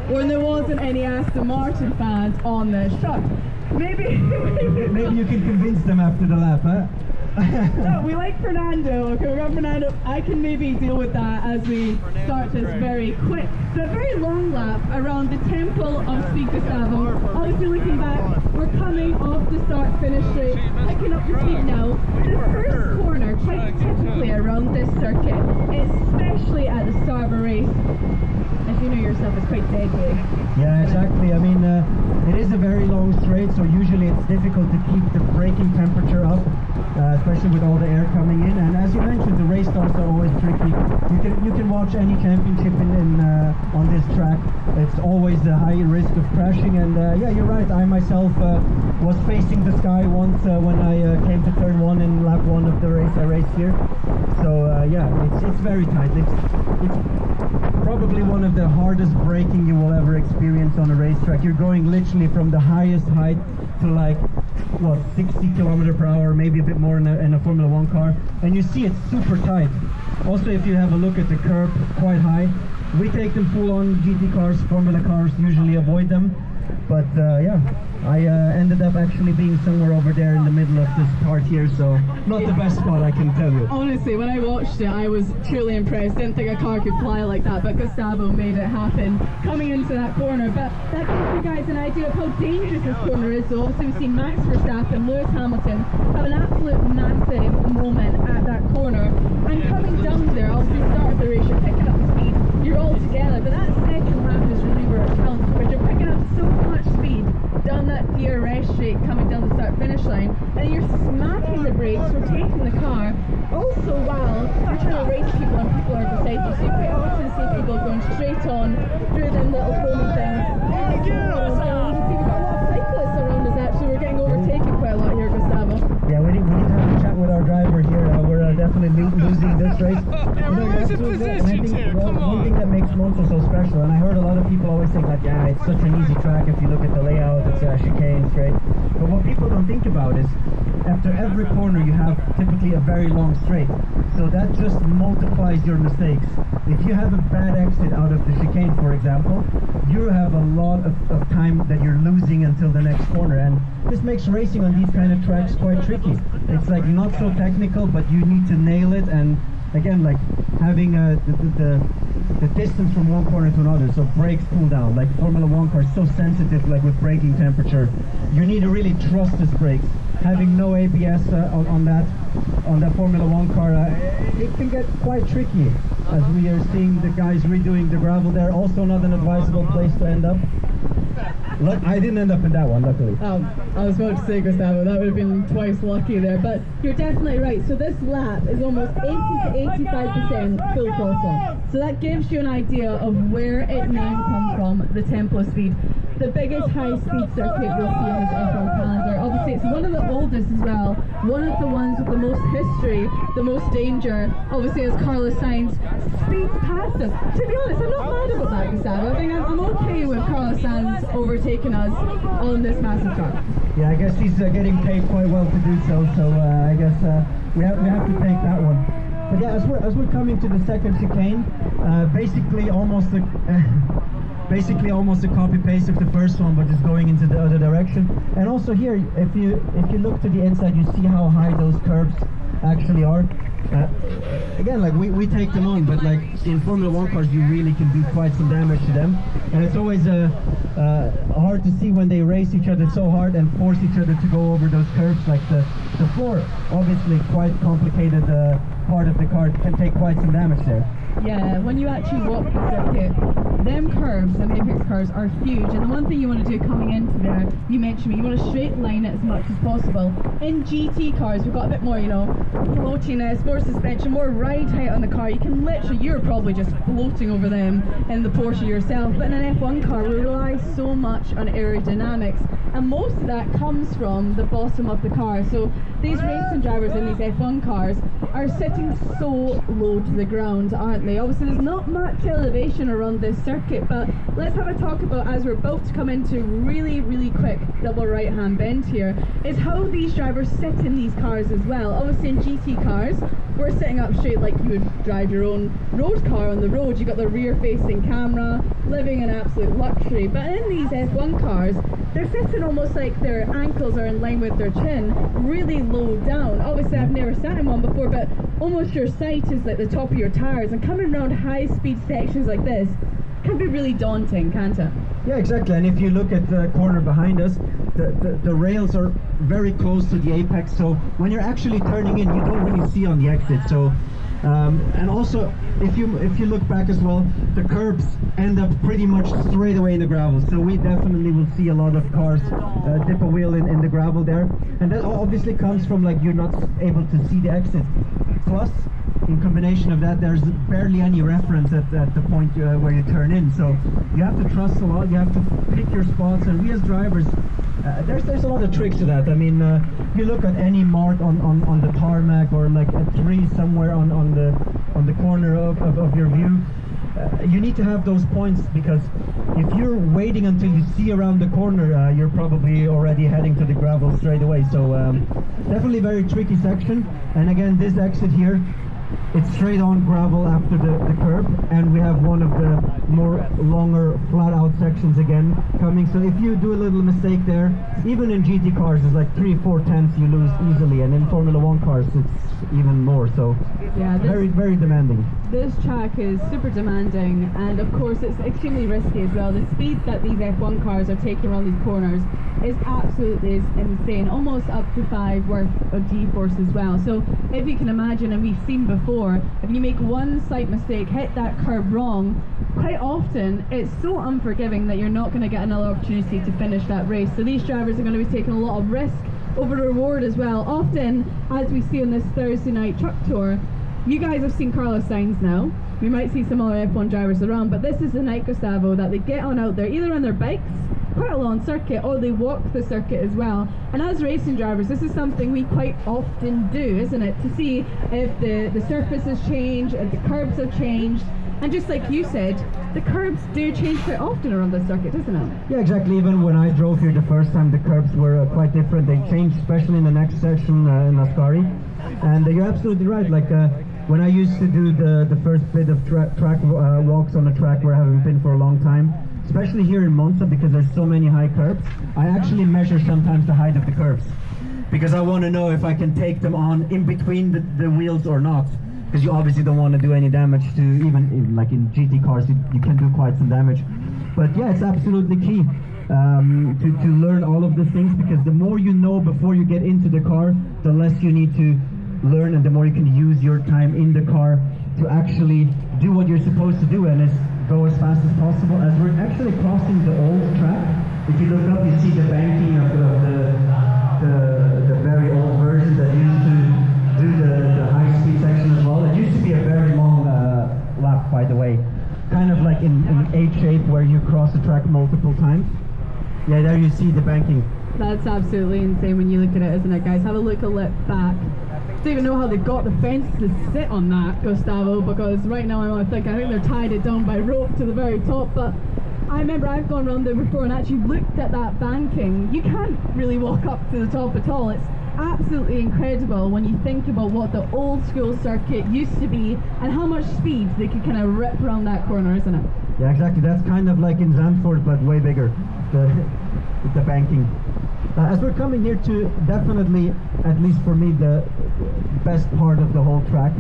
when there wasn't any Aston Martin fans on this track. Maybe you can convince them after the lap, huh? No, we like Fernando. Okay, we got Fernando. I can maybe deal with that as we start this very quick, but very long lap around the Temple of Speed, Gustavo. Obviously, looking back, we're coming off the start-finish straight, picking up the speed now. The first corner, quite typically around this circuit, especially at the start of a race, as you know yourself, is quite deadly. Yeah, exactly. I mean, it is a very long straight, so usually it's difficult to keep the braking temperature up. Especially with all the air coming in, and as you mentioned, the race starts are always tricky. You can watch any championship on this track. It's always a high risk of crashing, and yeah, you're right. I myself was facing the sky once when I came to turn 1 in lap 1 of the race I raced here. So yeah, it's very tight. It's probably one of the hardest braking you will ever experience on a racetrack. You're going literally from the highest height to like what, 60 km/h, maybe a bit more in a Formula 1 car, and you see it's super tight. Also, if you have a look at the curb, quite high. We take them full on. GT cars, Formula cars usually avoid them, but yeah, I ended up actually being somewhere over there in the middle of this part here, so not the best spot, I can tell you. Honestly, when I watched it, I was truly impressed. Didn't think a car could fly like that, but Gustavo made it happen coming into that corner. But that gives you guys an idea of how dangerous this corner is. So obviously we've seen Max Verstappen, Lewis Hamilton have an absolute massive moment at that corner, and coming down there, obviously start of the race, you're picking up speed, you're all together, but that second lap is really where it counts, because you're picking up so much speed down that DRS straight coming down the start finish line, and you're smacking the brakes, rotating the car, also while you're trying to race people and people are beside you. So you quite often see people going straight on through them little foamy things. You can see we've got a lot of cyclists around us actually. We're getting overtaken quite a lot here, Gustavo. Yeah, we need to have a chat with our driver here. We're definitely losing this race. We're losing positions here, come on. One thing that makes Monza so special, and I heard a lot of people always think that, yeah, it's such an easy track if you look at the layout, it's chicane straight. But what people don't think about is, after every corner you have typically a very long straight. So that just multiplies your mistakes. If you have a bad exit out of the chicane, for example, you have a lot of time that you're losing until the next corner. And this makes racing on these kind of tracks quite tricky. It's like not so technical, but you need to nail it. And again, like having the distance from one corner to another, so brakes cool down. Like Formula 1 cars, so sensitive, like with braking temperature. You need to really trust this brakes. Having no ABS on that Formula 1 car, it can get quite tricky, as we are seeing the guys redoing the gravel there. Also not an advisable place to end up. Look, I didn't end up in that one, luckily. I was about to say, Gustavo, that would have been twice lucky there, but you're definitely right. So this lap is almost 80 to 85% full throttle. So that gives you an idea of where it now comes from, the Temple of Speed. The biggest high-speed circuit we'll see on this F1 calendar. Obviously, it's one of the oldest as well, one of the ones with the most history, the most danger. Obviously, as Carlos Sainz speeds past us. To be honest, I'm not mad about that, Gustavo. I think I'm okay with Carlos Sainz overtaking us on this massive track. Yeah, I guess he's getting paid quite well to do so. So I guess we have to take that one. But yeah, as we're coming to the second chicane, basically almost a copy paste of the first one, but just going into the other direction. And also here, if you look to the inside, you see how high those curbs actually are. Again, like we take them on, but like in Formula 1 cars, you really can do quite some damage to them. And it's always hard to see when they race each other so hard and force each other to go over those curbs. Like the floor, obviously quite complicated part of the car, can take quite some damage there. Yeah, when you actually walk the circuit, them curves, the Apex curves, are huge. And the one thing you want to do coming into there, you mentioned me, you want to straight line it as much as possible. In GT cars, we've got a bit more, you know, floatiness, more suspension, more ride height on the car. You can literally, you're probably just floating over them in the Porsche yourself. But in an F1 car, we rely so much on aerodynamics. And most of that comes from the bottom of the car. So these racing drivers in these F1 cars are sitting so low to the ground, aren't they? Obviously there's not much elevation around this circuit, but let's have a talk about, as we're about to come into really quick double right hand bend here, is how these drivers sit in these cars as well. Obviously in GT cars, we're sitting up straight like you would drive your own road car on the road. You've got the rear facing camera, living in absolute luxury. But in these F1 cars, they're sitting almost like their ankles are in line with their chin, really low down. Obviously I've never sat in one before, but almost your sight is like the top of your tires, and coming around high speed sections like this can be really daunting, can't it? Yeah, exactly. And if you look at the corner behind us, the rails are very close to the apex, so when you're actually turning in, you don't really see on the exit. So and also if you look back as well, the curbs end up pretty much straight away in the gravel, so we definitely will see a lot of cars dip a wheel in the gravel there, and that obviously comes from like you're not able to see the exit. Plus, in combination of that, there's barely any reference at the point where you turn in, so you have to trust a lot, you have to pick your spots, and we as drivers, there's a lot of tricks to that. I mean, if you look at any mark on the tarmac, or like a tree somewhere on the corner of your view, you need to have those points, because if you're waiting until you see around the corner, you're probably already heading to the gravel straight away. So definitely very tricky section. And again, this exit here, it's straight on gravel after the curb, and we have one of the more longer flat out sections again coming. So if you do a little mistake there, even in GT cars it's like 3-4 tenths you lose easily, and in Formula 1 cars it's even more. So yeah, very demanding. This track is super demanding, and of course it's extremely risky as well. The speed that these F1 cars are taking around these corners is absolutely insane, almost up to 5 worth of G-force as well. So if you can imagine, and we've seen before, if you make one slight mistake, hit that curb wrong, quite often it's so unforgiving that you're not going to get another opportunity to finish that race. So these drivers are going to be taking a lot of risk over reward as well. Often, as we see on this Thursday night truck tour, you guys have seen Carlos Sainz now. We might see some other F1 drivers around, but this is the night, Gustavo, that they get on out there, either on their bikes, quite a long circuit, or they walk the circuit as well. And as racing drivers, this is something we quite often do, isn't it? To see if the surface has changed, if the curbs have changed. And just like you said, the curbs do change quite often around the circuit, doesn't it? Yeah, exactly. Even when I drove here the first time, the curbs were quite different. They changed, especially in the next section in Ascari. And you're absolutely right. Like when I used to do the first bit of track walks on a track where I haven't been for a long time, especially here in Monza, because there's so many high curbs, I actually measure sometimes the height of the curbs, because I want to know if I can take them on in between the wheels or not, because you obviously don't want to do any damage to, even like in GT cars you can do quite some damage. But yeah, it's absolutely key to learn all of these things, because the more you know before you get into the car, the less you need to learn, and the more you can use your time in the car to actually do what you're supposed to do, and is go as fast as possible. As we're actually crossing the old track, if you look up, you see the banking of the very old version that used to do the high-speed section as well. It used to be a very long lap, by the way, kind of like in H shape where you cross the track multiple times. Yeah, there you see the banking. That's absolutely insane when you look at it, isn't it, guys? Have a look back. I don't even know how they got the fence to sit on that, Gustavo, because right now I think they're tied it down by rope to the very top. But I remember I've gone around there before and actually looked at that banking. You can't really walk up to the top at all. It's absolutely incredible when you think about what the old school circuit used to be and how much speed they could kind of rip around that corner, isn't it? Yeah, exactly. That's kind of like in Zandvoort, but way bigger, the banking. As we're coming here to definitely, at least for me, the best part of the whole track,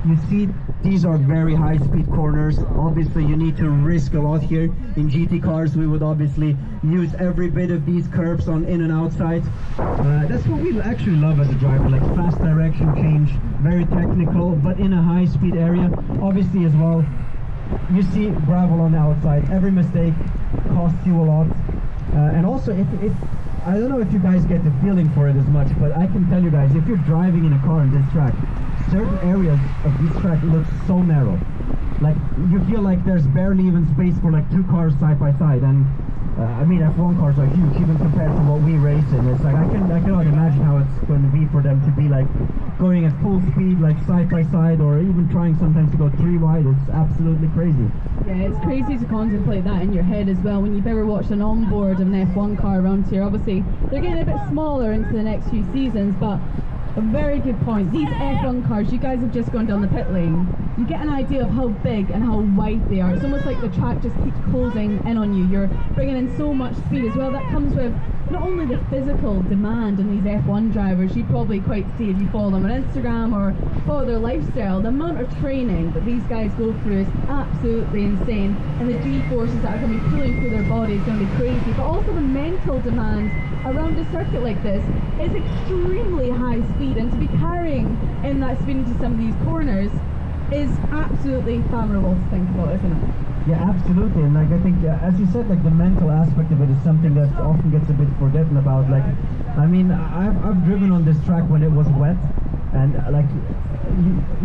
you see these are very high-speed corners. Obviously you need to risk a lot here. In GT cars we would obviously use every bit of these curves on in and outside. That's what we actually love as a driver, like fast direction change, very technical, but in a high-speed area. Obviously as well, you see gravel on the outside. Every mistake costs you a lot. And also if I don't know if you guys get the feeling for it as much, but I can tell you guys, if you're driving in a car on this track, certain areas of this track look so narrow. Like, you feel like there's barely even space for like 2 cars side by side. And I mean, F1 cars are huge, even compared to what we race in. It's like, I cannot imagine how it's going to be for them to be like going at full speed, like side by side, or even trying sometimes to go 3 wide. It's absolutely crazy. Yeah, it's crazy to contemplate that in your head as well when you've ever watched an onboard of an F1 car around here. Obviously, they're getting a bit smaller into the next few seasons, but A very good point. These F1 cars, you guys have just gone down the pit lane. You get an idea of how big and how wide they are. It's almost like the track just keeps closing in on you. You're bringing in so much speed as well. That comes with not only the physical demand on these F1 drivers, you probably quite see if you follow them on Instagram or follow their lifestyle, the amount of training that these guys go through is absolutely insane, and the G-forces that are going to be pulling through their body is going to be crazy, but also the mental demand around a circuit like this is extremely high speed, and to be carrying in that speed into some of these corners is absolutely favorable to think about, isn't it? Yeah, absolutely. And like I think, as you said, like the mental aspect of it is something that often gets a bit forgotten about. Like, I mean, I've driven on this track when it was wet, and like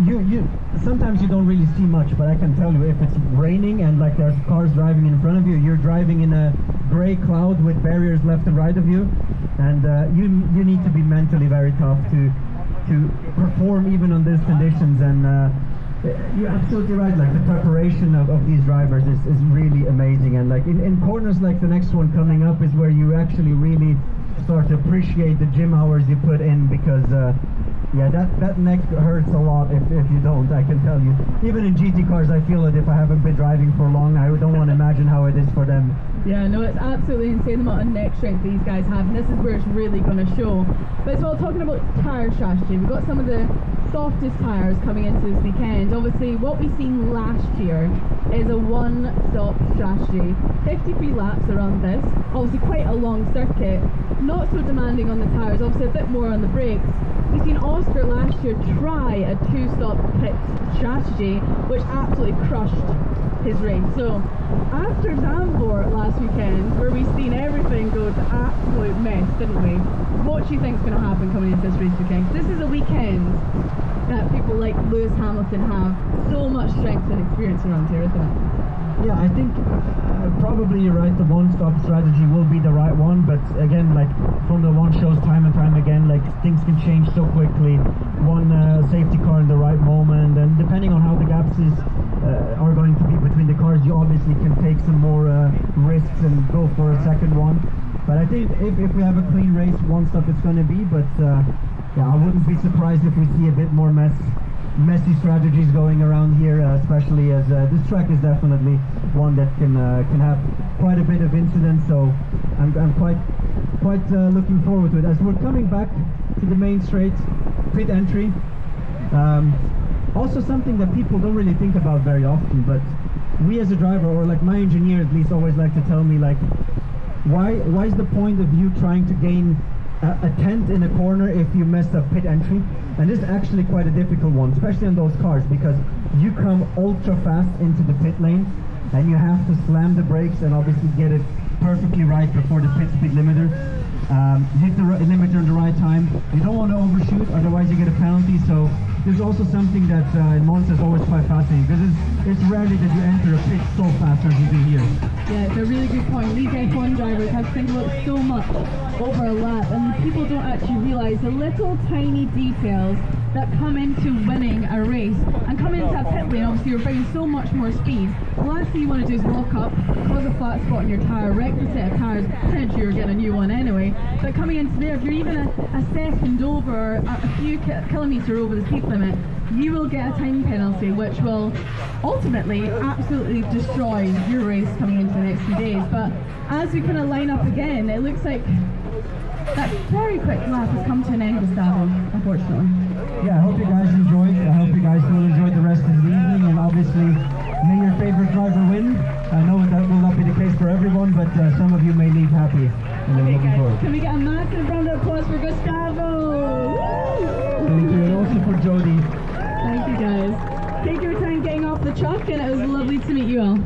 you sometimes you don't really see much, but I can tell you if it's raining and like there's cars driving in front of you, you're driving in a gray cloud with barriers left and right of you, and you need to be mentally very tough to perform even on these conditions. And you're absolutely right, like the preparation of these drivers is really amazing. And like in corners like the next one coming up is where you actually really start to appreciate the gym hours you put in, because yeah, that neck hurts a lot if you don't, I can tell you. Even in GT cars, I feel it if I haven't been driving for long. I don't want to imagine how it is for them. Yeah, no, it's absolutely insane the amount of neck strength these guys have, and this is where it's really going to show. But it's all talking about tyre strategy. We've got some of the softest tyres coming into this weekend. Obviously, what we've seen last year is a one-stop strategy. 53 laps around this, obviously quite a long circuit, not so demanding on the tyres, obviously a bit more on the brakes. We've seen Oscar last year try a two-stop pit strategy, which absolutely crushed his race. So after Zandvoort last weekend, where we've seen everything go to absolute mess, didn't we? What do you think is going to happen coming into this race weekend? This is a weekend that people like Lewis Hamilton have so much strength and experience around here, isn't it? Yeah, I think probably you're right, the one-stop strategy will be the right one, but again, like Formula 1 shows time and time again, like things can change so quickly. One safety car in the right moment, and depending on how the gaps are going to be between the cars, you obviously can take some more risks and go for a second one. But I think if we have a clean race, one-stop it's going to be, but yeah, I wouldn't be surprised if we see a bit more messy strategies going around here, especially as this track is definitely one that can have quite a bit of incidents. So I'm quite looking forward to it. As we're coming back to the main straight, pit entry. Also something that people don't really think about very often, but we as a driver, or like my engineer at least, always like to tell me, like, why is the point of you trying to gain a tenth in a corner if you mess up pit entry? And this is actually quite a difficult one, especially on those cars, because you come ultra fast into the pit lane and you have to slam the brakes and obviously get it perfectly right before the pit speed limiter. Hit the limiter in the right time. You don't want to overshoot, otherwise you get a penalty. So there's also something that in Monza is always quite fascinating, because it's rarely that you enter a pit so fast as you do here. Yeah, it's a really good point. These F1 drivers have to think about so much over a lap, and people don't actually realise the little tiny details that come into winning a race. And coming into a pit lane, obviously you're bringing so much more speed. The last thing you want to do is walk up, cause a flat spot in your tyre, wreck the set of tyres, potentially you're getting a new one anyway. But coming into there, if you're even a second over, a few kilometres over the speed limit, you will get a time penalty, which will ultimately absolutely destroy your race coming into the next few days. But as we kind of line up again, it looks like that very quick lap has come to an end, Gustavo, unfortunately. Yeah, I hope you guys enjoyed. I hope you guys will enjoy the rest of the evening, and obviously may your favorite driver win. I know that will not be the case for everyone, but some of you may leave happy. And I'm looking forward. Can we get a massive round of applause for Gustavo? Thank you, and also for Jody. Thank you guys. Take your time getting off the truck, and it was lovely to meet you all.